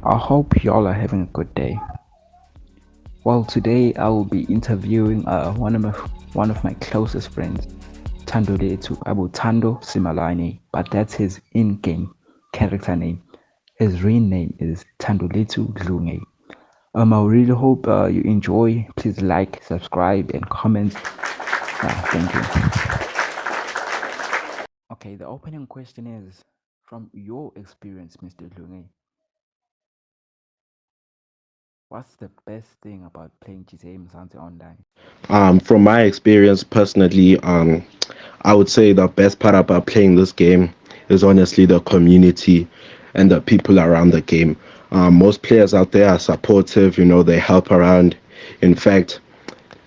I hope y'all are having a good day. Well, today I will be interviewing one of my closest friends, Tando Letu Abutando Simalani, but that's his in-game character name. His real name is Tando Letu Glunge. I really hope you enjoy. Please like, subscribe, and comment. Thank you. Okay, the opening question is, from your experience, Mr. Glunge, what's the best thing about playing GTA Mzansi online? From my experience personally, I would say the best part about playing this game is honestly the community and the people around the game. Most players out there are supportive, they help around. In fact,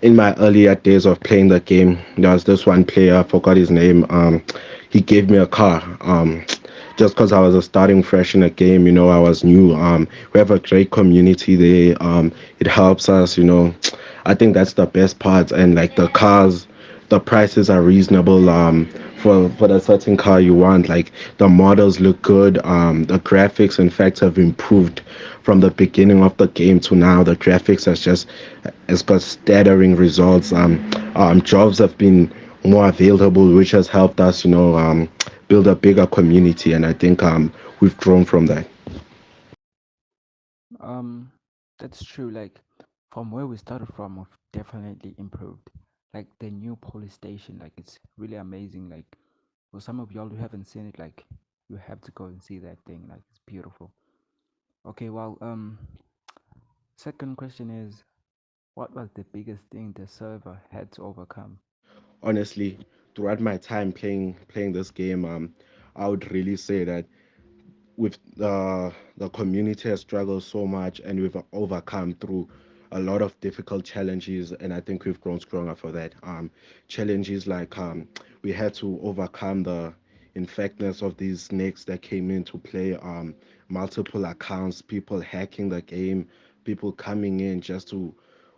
in my earlier days of playing the game, there was this one player, I forgot his name. He gave me a car. Just because I was starting fresh in the game, I was new. We have a great community there. It helps us, I think that's the best part. And like the cars, the prices are reasonable. For the certain car you want, like the models look good. The graphics, in fact, have improved from the beginning of the game to now. The graphics has just it's got staggering results. Jobs have been more available, which has helped us, build a bigger community, and I think we've grown from that. Um, that's true. Like from where we started from, we've definitely improved. Like the new police station, like it's really amazing. Like for some of y'all who haven't seen it, like you have to go and see that thing. Like it's beautiful. Okay, well, second question is, what was the biggest thing the server had to overcome? Honestly, throughout my time playing this game, I would really say that with the community has struggled so much and we've overcome through a lot of difficult challenges, and I think we've grown stronger for that. Challenges like we had to overcome the infectness of these snakes that came into play, multiple accounts, people hacking the game, people coming in just to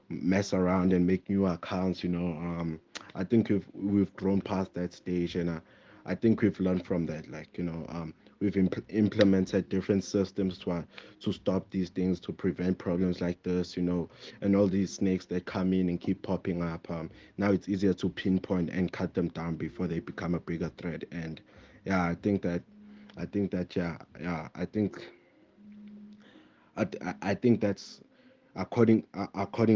mess around and make new accounts. I think we've grown past that stage, and I think we've learned from that. Like, we've implemented different systems to stop these things, to prevent problems like this. And all these snakes that come in and keep popping up. Now it's easier to pinpoint and cut them down before they become a bigger threat. And yeah, I think that yeah, I think that's according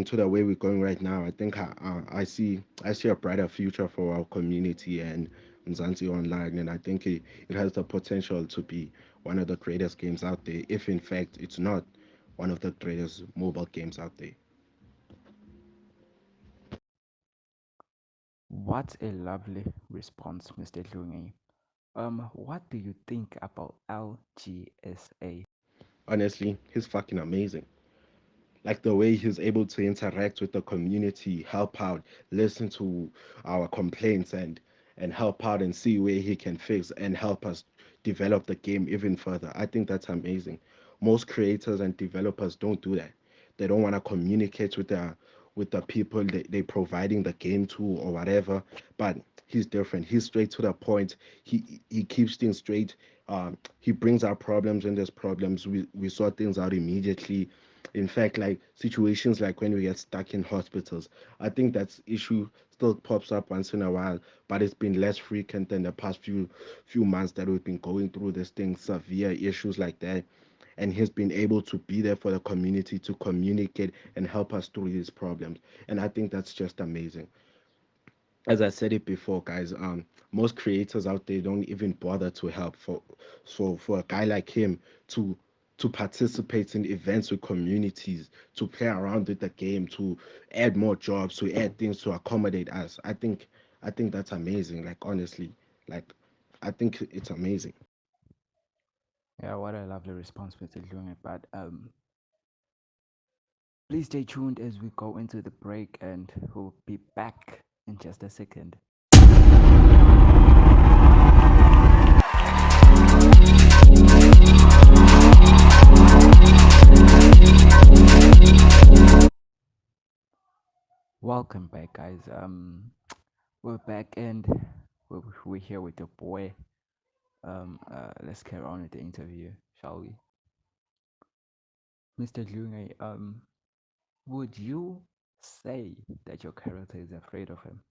to the way we're going right now. I think I see a brighter future for our community and Mzansi Online, and I think it has the potential to be one of the greatest games out there. If in fact it's not one of the greatest mobile games out there. What a lovely response, Mr. Lungi. What do you think about LGSA? Honestly, he's fucking amazing. Like the way he's able to interact with the community, help out, listen to our complaints, and help out and see where he can fix and help us develop the game even further. I think that's amazing. Most creators and developers don't do that. They don't want to communicate with the people they providing the game to or whatever. But he's different. He's straight to the point. He keeps things straight. He brings out problems when there's problems. We sort things out immediately. In fact, like situations like when we get stuck in hospitals, I think that issue still pops up once in a while, but it's been less frequent than the past few months that we've been going through this thing, severe issues like that. And he's been able to be there for the community to communicate and help us through these problems. And I think that's just amazing. As I said it before, guys, most creators out there don't even bother to help. For a guy like him to participate in events with communities, to play around with the game, to add more jobs, to add things to accommodate us, I think that's amazing. Like honestly, like I think it's amazing. Yeah, what a lovely response, Mr. Lungi. But please stay tuned as we go into the break, and we'll be back in just a second. Welcome back, guys. We're back, and we're here with the boy. Let's carry on with the interview, shall we? Mr. Lunge, would you say that your character is afraid of him?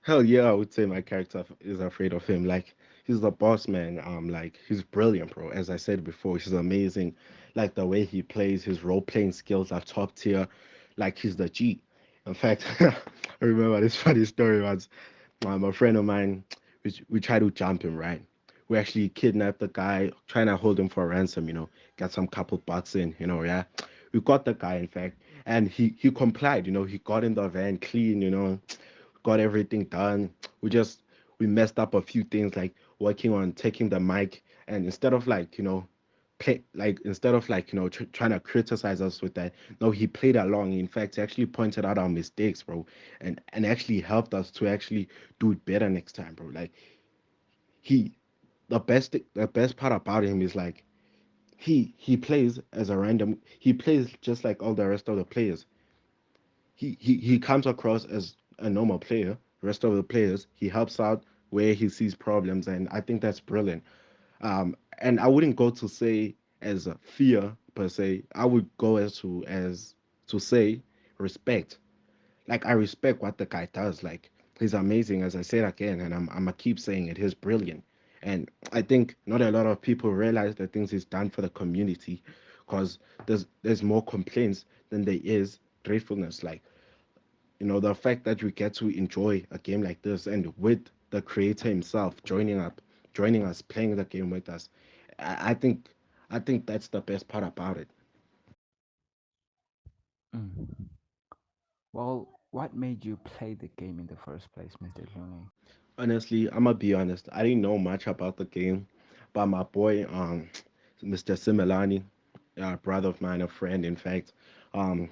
Hell yeah, I would say my character is afraid of him. Like he's the boss man. Like he's brilliant, bro. As I said before, he's amazing. Like the way he plays, his role playing skills are top tier. Like he's the G. In fact, I remember this funny story once. A friend of mine, we tried to jump him, right? We actually kidnapped the guy, trying to hold him for ransom, get some couple bucks in, yeah. We got the guy, in fact, and he complied, he got in the van clean, got everything done. We messed up a few things like working on taking the mic, and instead of like, instead of like trying to criticize us with that, no, he played along. In fact, he actually pointed out our mistakes, bro, and actually helped us to actually do it better next time, bro. Like he the best part about him is like he plays as a random, he plays just like all the rest of the players. He comes across as a normal player. The rest of the players, he helps out where he sees problems, and I think that's brilliant. And I wouldn't go to say as a fear per se. I would go as to say respect. Like I respect what the guy does. Like he's amazing, as I said again, and I'm gonna keep saying it. He's brilliant, and I think not a lot of people realize the things he's done for the community, because there's more complaints than there is gratefulness. Like the fact that we get to enjoy a game like this, and with the creator himself joining us, playing the game with us, I think that's the best part about it. Mm. Well, what made you play the game in the first place, Mr. Lunge? Honestly, I'm gonna be honest. I didn't know much about the game, but my boy, Mr. Similani, a brother of mine, a friend, in fact, um,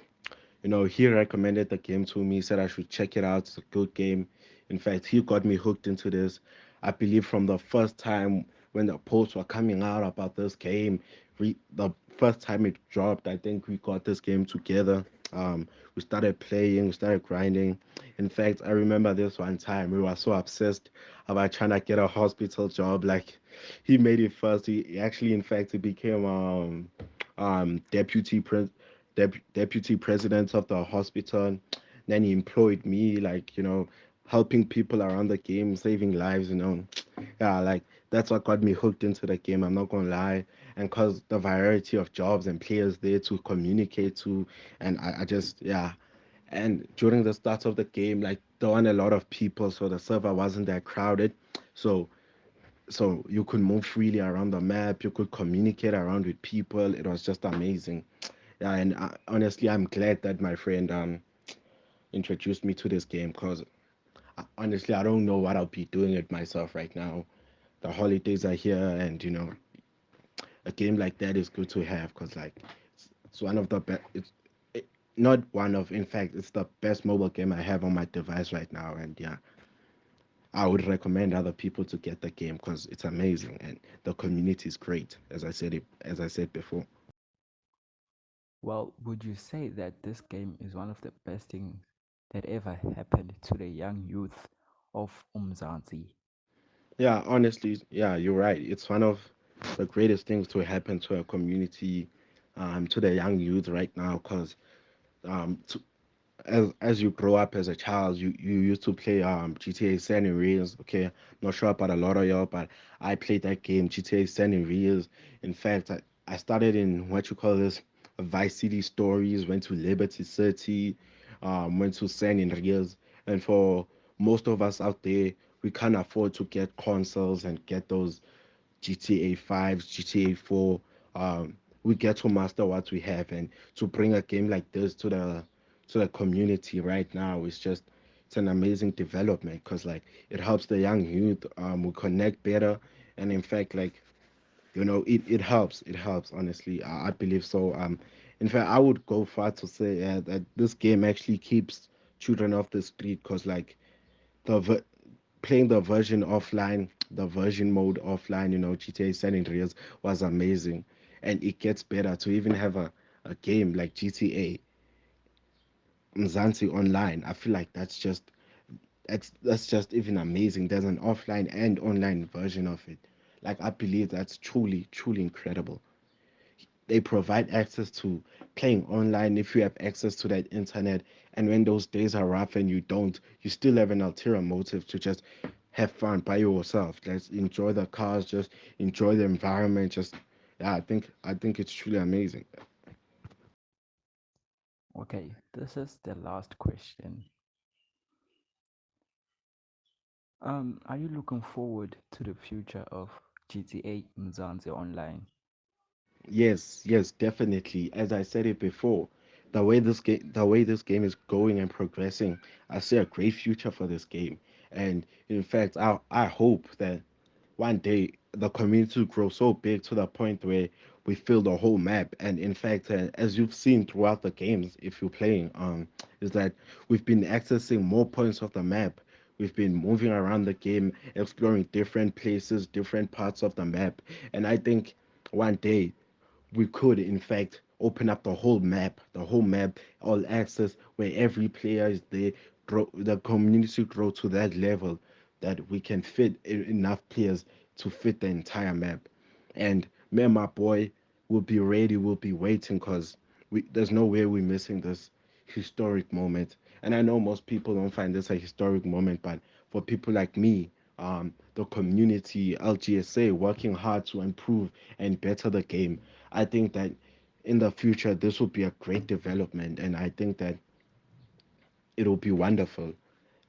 he recommended the game to me, said I should check it out. It's a good game. In fact, he got me hooked into this. I believe from the first time when the posts were coming out about this game, the first time it dropped, I think we got this game together. We started playing, we started grinding. In fact, I remember this one time we were so obsessed about trying to get a hospital job. Like he made it first. He actually, in fact, he became deputy deputy president of the hospital. Then he employed me, like helping people around the game, saving lives. Yeah, like that's what got me hooked into the game. I'm not gonna lie, and cause the variety of jobs and players there to communicate to, and I just yeah. And during the start of the game, like there weren't a lot of people, so the server wasn't that crowded. So you could move freely around the map, you could communicate around with people. It was just amazing. Yeah, and honestly, I'm glad that my friend introduced me to this game, because honestly, I don't know what I'll be doing it myself right now. The holidays are here, and a game like that is good to have, because like it's one of the best. Not one of, in fact, it's the best mobile game I have on my device right now, and yeah, I would recommend other people to get the game because it's amazing and the community is great. As I said before. Well, would you say that this game is one of the best things that ever happened to the young youth of Umzansi? Yeah, honestly, yeah, you're right. It's one of the greatest things to happen to a community, to the young youth right now, because um, to, as you grow up as a child, you used to play GTA San Andreas. Okay, not sure about a lot of y'all, but I played that game, GTA San Andreas. In fact, I started in what you call this Vice City stories, went to Liberty City, went to San Andreas, and for most of us out there, we can't afford to get consoles and get those GTA 5, GTA 4. We get to master what we have, and to bring a game like this to the community right now is just it's an amazing development, because like it helps the young youth. We connect better, and in fact, like it helps honestly. I believe so. In fact, I would go far to say that this game actually keeps children off the street, because like the ver- playing the version offline, the version mode offline, GTA San Andreas was amazing. And it gets better to even have a game like GTA Mzansi online. I feel like that's just even amazing. There's an offline and online version of it. Like I believe that's truly, truly incredible. they provide access to playing online if you have access to that internet. And when those days are rough and you don't, you still have an ulterior motive to just have fun by yourself. Let's enjoy the cars, just enjoy the environment. Just yeah, I think it's truly amazing. Okay, this is the last question. Are you looking forward to the future of GTA Mzansi Online? Yes, yes, definitely. As I said it before, the way this game is going and progressing, I see a great future for this game. And in fact, I hope that one day the community will grow so big to the point where we fill the whole map. And in fact, as you've seen throughout the games, if you're playing, is that we've been accessing more points of the map. We've been moving around the game, exploring different places, different parts of the map. And I think one day we could in fact open up the whole map, all access where every player is there, grow the community grow to that level that we can fit enough players to fit the entire map. And me and my boy will be ready, we'll be waiting because there's no way we're missing this historic moment. And I know most people don't find this a historic moment, but for people like me, the community, LGSA, working hard to improve and better the game, I think that in the future this will be a great development, and I think that it'll be wonderful.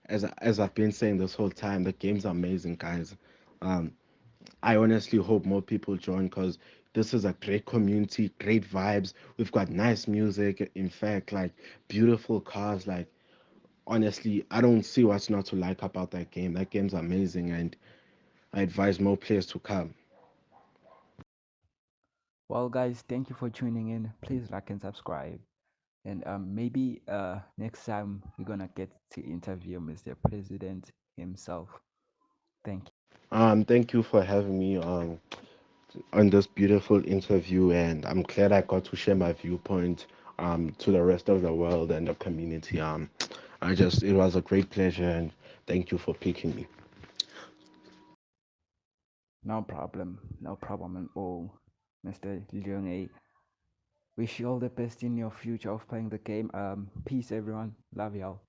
As I've been saying this whole time, the game's amazing, guys. Um, I honestly hope more people join because this is a great community, great vibes. We've got nice music. In fact, like beautiful cars. Like honestly, I don't see what's not to like about that game. That game's amazing, and I advise more players to come. Well, guys, thank you for tuning in. Please like and subscribe. And maybe next time we're gonna get to interview Mr. President himself. Thank you. Thank you for having me on this beautiful interview, and I'm glad I got to share my viewpoint to the rest of the world and the community. It was a great pleasure, and thank you for picking me. No problem. No problem at all, Mr. Leon A. Wish you all the best in your future of playing the game. Peace, everyone. Love y'all.